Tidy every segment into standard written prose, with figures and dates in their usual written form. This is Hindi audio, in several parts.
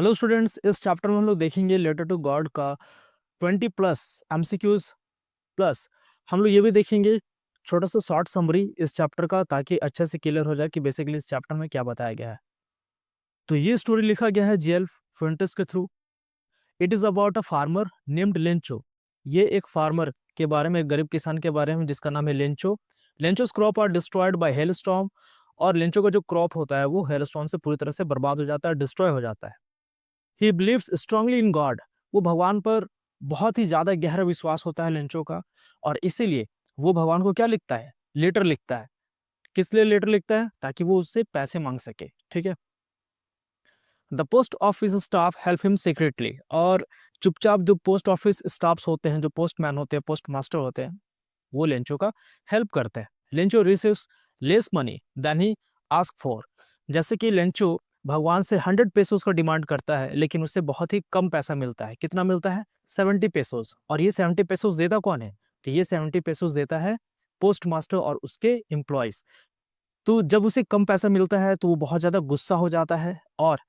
हेलो स्टूडेंट्स, इस चैप्टर में हम लोग देखेंगे लेटर टू गॉड का 20 प्लस एमसीक्यूज प्लस हम लोग ये भी देखेंगे छोटा सा शॉर्ट समरी इस चैप्टर का, ताकि अच्छे से क्लियर हो जाए कि बेसिकली इस चैप्टर में क्या बताया गया है। तो ये स्टोरी लिखा गया है जेएल फुएंटेस के through. It is about a farmer named Lencho. ये एक फार्मर के बारे में, एक गरीब किसान के बारे में जिसका नाम है Lencho. Lencho's crop are destroyed by hailstorm. और लेंचो का जो क्रॉप होता है वो हेलस्टॉर्म से पूरी तरह से बर्बाद हो जाता है, डिस्ट्रॉय हो जाता है। He believes strongly in God. वो भगवान पर बहुत ही ज्यादा गहरा विश्वास होता है लेंचो का, और इसीलिए वो भगवान को क्या लिखता है, लेटर लिखता है। किस लिए लेटर लिखता है? ताकि वो उससे पैसे मांग सके। ठीक है। The post office staff help him secretly. और चुपचाप जो पोस्ट ऑफिस स्टाफ्स होते हैं, जो पोस्टमैन होते हैं, पोस्ट मास्टर होते हैं, वो लेंचो का हेल्प करते हैं। Lencho receives less money than he ask for. जैसे कि लेंचो भगवान से 100 पेसोस का डिमांड करता है, लेकिन उससे बहुत ही कम पैसा मिलता है। कितना मिलता है? 70 पेसोस। और ये 70 पेसोस देता कौन है? तो ये 70 पेसोस देता है पोस्ट मास्टर और उसके एम्प्लॉयज। तो जब उसे कम पैसा मिलता है तो वो बहुत ज्यादा गुस्सा हो जाता है, और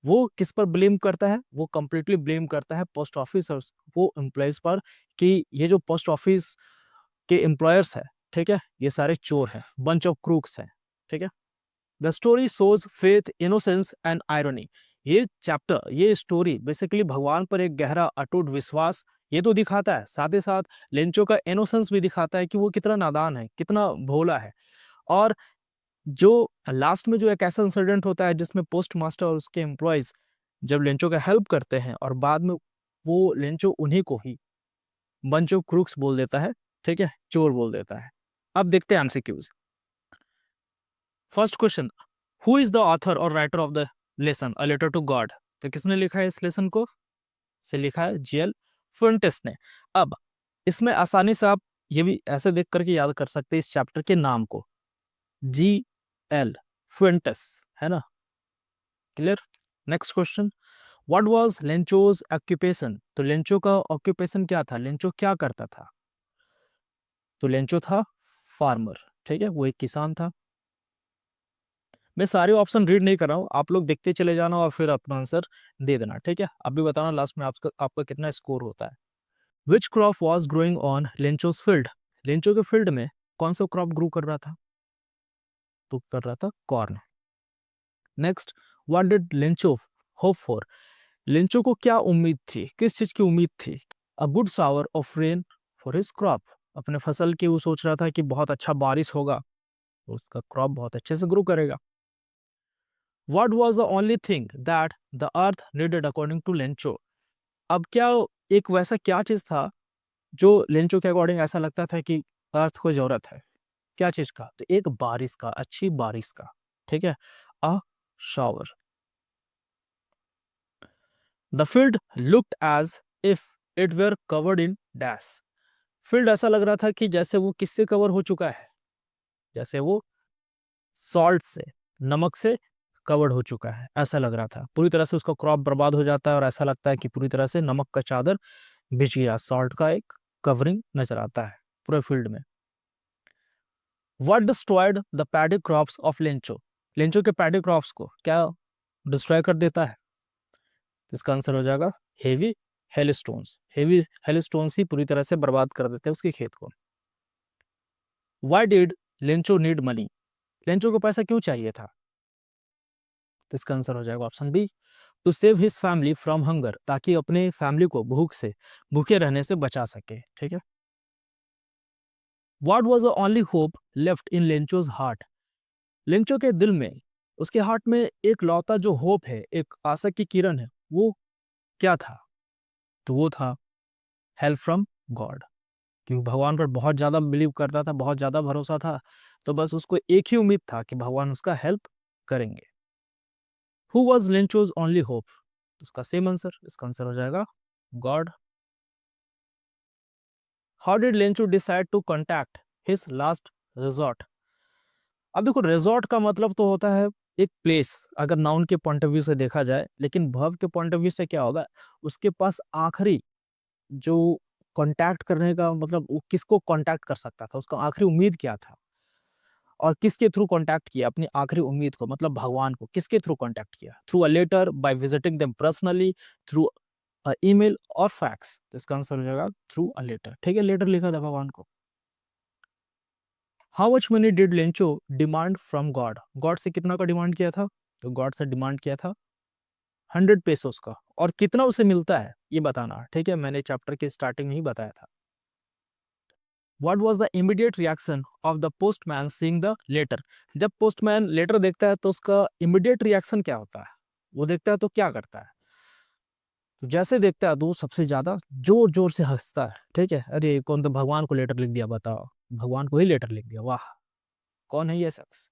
वो किस पर ब्लेम करता है? वो कंप्लीटली ब्लेम करता है पोस्ट ऑफिस और वो एम्प्लॉयज पर, कि ये जो पोस्ट ऑफिस के एम्प्लॉयर्स है, ठीक है, ये सारे चोर हैं, बंच ऑफ क्रूक्स हैं। ठीक है। The story shows faith, innocence and irony. ये चैप्टर, ये स्टोरी बेसिकली भगवान पर एक गहरा अटूट विश्वास ये तो दिखाता है, साथ ही साथ लेंचो का इनोसेंस भी दिखाता है कि वो कितना नादान है, कितना भोला है। और जो लास्ट में जो एक ऐसा इंसिडेंट होता है जिसमें पोस्ट मास्टर और उसके एम्प्लॉयज जब लेंचो का हेल्प करते हैं, और बाद में वो लेंचो उन्हीं को ही बंच ऑफ क्रूक्स बोल देता है, ठीक है, चोर बोल देता है। अब देखते हैं MCQs. First question, who is the author और writer of the lesson a letter to God? तो किसने लिखा है इस लेसन को? से लिखा है जीएल फुएंटेस ने। अब इसमें आसानी से आप ये भी ऐसे देख करके याद कर सकते हैं इस चैप्टर के नाम को, जी एल फुएंटेस, है ना? Clear. Next question, what was Lencho's occupation? तो लेंचो का ऑक्यूपेशन क्या था? लेंचो क्या करता था? तो लेंचो था फार्मर। ठीक है, वो एक किसान था। मैं सारे ऑप्शन रीड नहीं कर रहा हूँ, आप लोग देखते चले जाना और फिर अपना आंसर दे देना। ठीक है, अभी बताना लास्ट में आपका आपका कितना स्कोर होता है। Which crop was growing on Lencho's field? Lencho के फील्ड में कौन सा क्रॉप ग्रो कर रहा था? तो कर रहा था corn. Next, what did Lencho hope for? Lencho को क्या उम्मीद थी, किस चीज की उम्मीद थी? A good shower of rain for his crop. अपने फसल की वो सोच रहा था कि बहुत अच्छा बारिश होगा तो उसका क्रॉप बहुत अच्छे से ग्रो करेगा। What was the only thing that the earth needed according to Lencho? अब क्या एक वैसा क्या चीज था जो लेंचो के अकॉर्डिंग ऐसा लगता था कि अर्थ को जरूरत है? क्या चीज का? तो एक बारिश का, अच्छी बारिश का। ठीक है, a shower. The field looked as if it were covered in dash. Field ऐसा लग रहा था कि जैसे वो किससे कवर हो चुका है? जैसे वो सॉल्ट से, नमक से कवर्ड हो चुका है, ऐसा लग रहा था। पूरी तरह से उसका क्रॉप बर्बाद हो जाता है और ऐसा लगता है कि पूरी तरह से नमक का चादर बिछ गया, सॉल्ट का एक कवरिंग नजर आता है पूरे फील्ड में। What destroyed the paddy crops of Lencho? Lencho के पैडी क्रॉप्स को क्या डिस्ट्रॉय कर देता है? तो इसका आंसर हो जाएगा हेवी हेलस्टोन्स। हेवी हेलस्टोन्स ही पूरी तरह से बर्बाद कर देते हैं उसके खेत को। Why did Lencho need money? Lencho को पैसा क्यों चाहिए था? तो इसका आंसर हो जाएगा option B, to save his family from hunger. ताकि अपने फैमिली को भूखे रहने से बचा सके। ठीक है। What was the only hope left in Lencho's heart? Lencho के दिल में, उसके हार्ट में एक लौता जो होप है, एक आशा की किरण है, वो क्या था? तो वो था हेल्प फ्रॉम गॉड। क्योंकि भगवान पर बहुत ज्यादा बिलीव करता था, बहुत ज्यादा भरोसा था, तो बस उसको एक ही उम्मीद था कि भगवान उसका हेल्प करेंगे। Who was Lencho's only hope? उसका सेम आंसर, इसका आंसर हो जाएगा God. How did Lencho decide to contact his last resort? अब देखो, रिजॉर्ट का मतलब तो होता है एक प्लेस, अगर नाउन के पॉइंट ऑफ व्यू से देखा जाए, लेकिन वर्ब के पॉइंट ऑफ व्यू से क्या होगा? उसके पास आखिरी जो कांटेक्ट करने का मतलब, वो किसको कांटेक्ट कर सकता था, उसका आखिरी उम्मीद क्या था? और किसके थ्रू कांटेक्ट किया अपनी आखिरी उम्मीद को, मतलब भगवान को किसके थ्रू कांटेक्ट किया? Through a letter, by visiting them personally, through email और फैक्स। तो इसका आंसर हो जाएगा थ्रू अ लेटर। ठीक है, लेटर लिखा था भगवान को। How much money did Lencho demand from God? God से कितना का डिमांड किया था? तो गॉड से डिमांड किया था 100 पेसोस का। और कितना उसे मिलता है ये बताना। ठीक है, मैंने चैप्टर के स्टार्टिंग में ही बताया था। What was the immediate reaction of the postman seeing the letter? जब पोस्टमैन लेटर देखता है तो उसका इमीडिएट रिएक्शन क्या होता है? वो देखता है तो क्या करता है? तो जैसे देखता है तो वो सबसे ज्यादा जोर जोर से हंसता है। ठीक है, अरे कौन, तो भगवान को लेटर लिख दिया, बताओ, भगवान को ही लेटर लिख दिया, वाह, कौन है ये शख्स?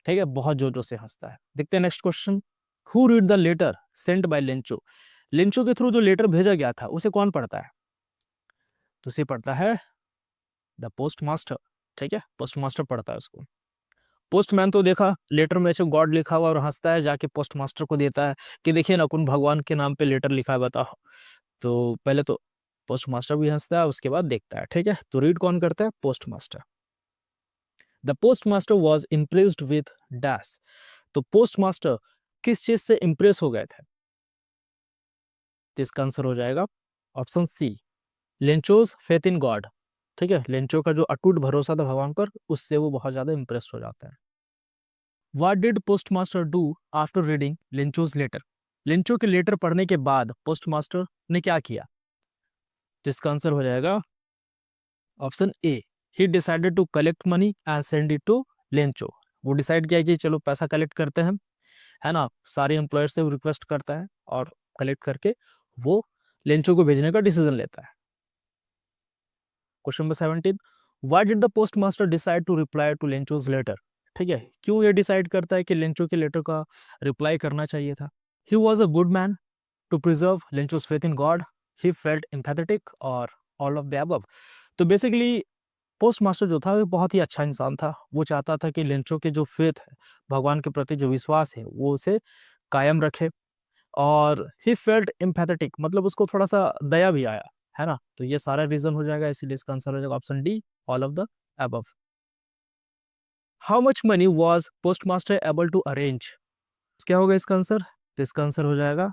ठीक है, बहुत जोर जोर से हंसता है। देखते हैं next question. Who read the letter sent by Lencho? Lencho के थ्रू जो लेटर भेजा गया था उसे कौन पढ़ता है? तो उसे पढ़ता है द पोस्ट मास्टर। ठीक है, पोस्ट मास्टर पढ़ता है उसको। पोस्टमैन तो देखा लेटर में से गॉड लिखा हुआ और हंसता है, जाके पोस्ट मास्टर को देता है कि देखिए ना, कौन भगवान के नाम पे लेटर लिखा है, बताओ। तो पहले तो पोस्ट मास्टर भी हंसता है, उसके बाद देखता है। ठीक है, तो रीड कौन करता है? Post master. The post master was impressed with dash. तो पोस्ट मास्टर किस चीज से इंप्रेस हो गए थे? तो इसका आंसर हो जाएगा option C, Lencho's faith in God. ठीक है, लेंचो का जो अटूट भरोसा था भगवान पर, उससे वो बहुत ज्यादा इंप्रेस हो जाता है। What did postmaster do after reading Lencho's letter? Lencho के लेटर पढ़ने के बाद पोस्टमास्टर ने क्या किया? जिसका आंसर हो जाएगा option A, he decided to collect money and send it to Lencho. वो डिसाइड किया कि चलो पैसा कलेक्ट करते हैं, है ना, सारे एम्प्लॉयर से वो रिक्वेस्ट करता है और कलेक्ट करके वो लेंचो को भेजने का डिसीजन लेता है। Question number 17, why did the postmaster decide to reply to Lencho's letter? ठीक है, क्यों ये डिसाइड करता है कि लेंचो के लेटर का रिप्लाई करना चाहिए था? He was a good man to preserve Lencho's faith in God, he felt empathetic, और ऑल ऑफ द अबव। तो बेसिकली पोस्ट मास्टर जो था वो बहुत ही अच्छा इंसान था। वो चाहता था कि लेंचो के जो फेथ है, भगवान के प्रति जो विश्वास है, वो उसे कायम रखे। और ही फेल्ट एम्पैथेटिक, मतलब उसको थोड़ा सा दया भी आया, है ना। तो ये सारा रीजन हो जाएगा, इसीलिए इसका आंसर हो जाएगा option D, all of the above. How much money was postmaster able to arrange? क्या होगा इसका आंसर? तो इसका आंसर हो जाएगा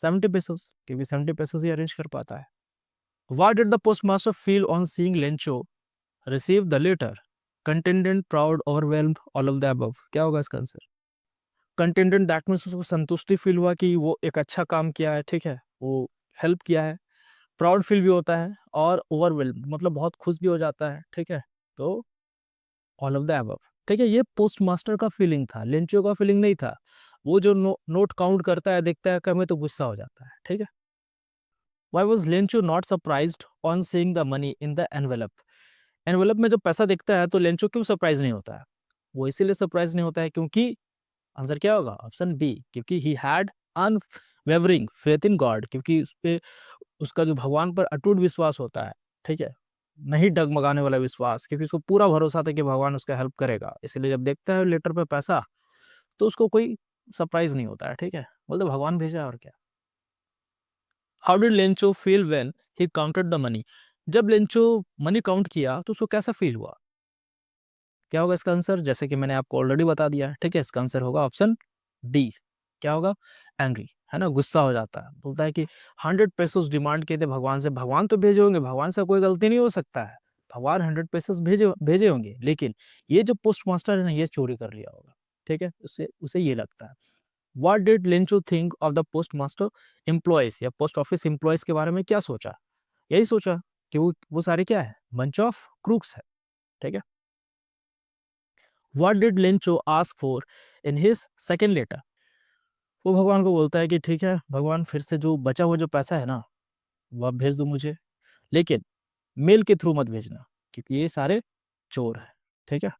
70 पेसोस, क्योंकि 70 पेसोस ही अरेंज कर पाता है। What did the postmaster feel on seeing Lencho receive the letter? Contented, proud, overwhelmed, all of the above. क्या होगा इसका आंसर? कंटेंटेड दैट मीन्स उसको संतुष्टि फील हुआ कि वो एक अच्छा काम किया है, ठीक है, वो हेल्प किया है। प्राउड फील भी होता है, और ओवरवेल्म मतलब बहुत खुश भी हो जाता है। ठीक है, तो ऑल ऑफ द अबव। ठीक है, ये पोस्ट मास्टर का फीलिंग था, लेंचो का फीलिंग नहीं था। वो जो नोट काउंट करता है, देखता है, कम है तो गुस्सा हो जाता है। ठीक है, Why was Lencho not surprised on seeing the money in the envelope? Envelope में जब पैसा दिखता है तो लेंचो क्यों सरप्राइज नहीं होता है? वो इसीलिए सरप्राइज नहीं होता है क्योंकि आंसर क्या होगा? ऑप्शन बी, क्योंकि he had unwavering faith in God, क्योंकि उस पे उसका जो भगवान पर अटूट विश्वास होता है। ठीक है, नहीं डगमगाने वाला विश्वास, क्योंकि उसको पूरा भरोसा था कि भगवान उसका हेल्प करेगा। इसलिए जब देखता है लेटर पे पैसा, तो उसको कोई सरप्राइज नहीं होता है। ठीक है, बोलते भगवान भेजा और क्या। How did Lencho feel when he counted the money? जब लेंचो मनी काउंट किया तो उसको कैसा फील हुआ? क्या होगा इसका आंसर? जैसे कि मैंने आपको ऑलरेडी बता दिया है। ठीक है, इसका आंसर होगा ऑप्शन डी। क्या होगा? एंग्री, है ना, गुस्सा हो जाता है। बोलता है कि 100 पेसोस डिमांड किए थे भगवान से, भगवान तो भेजे होंगे, भगवान से कोई गलती नहीं हो सकता है, भगवान 100 पेसोस भेजे भेजे होंगे, लेकिन ये जो पोस्ट मास्टर है ना, ये चोरी कर लिया होगा। ठीक है, उसे उसे ये लगता है। What did Lencho think of the post master employees, या पोस्ट ऑफिस एम्प्लॉयज के बारे में क्या सोचा? यही सोचा कि वो सारे क्या है? बंच ऑफ क्रूक्स है। ठीक है, what did Lencho ask for in his second letter? वो भगवान को बोलता है कि ठीक है भगवान, फिर से जो बचा हुआ जो पैसा है ना, वो आप भेज दो मुझे, लेकिन मेल के थ्रू मत भेजना, क्योंकि ये सारे चोर हैं। ठीक है,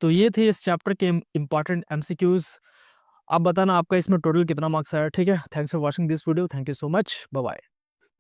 तो ये थे इस चैप्टर के इंपॉर्टेंट एमसीक्यूज। आप बताना आपका इसमें टोटल कितना मार्क्स आया। ठीक है, thanks for watching this video, thank you so much, bye bye.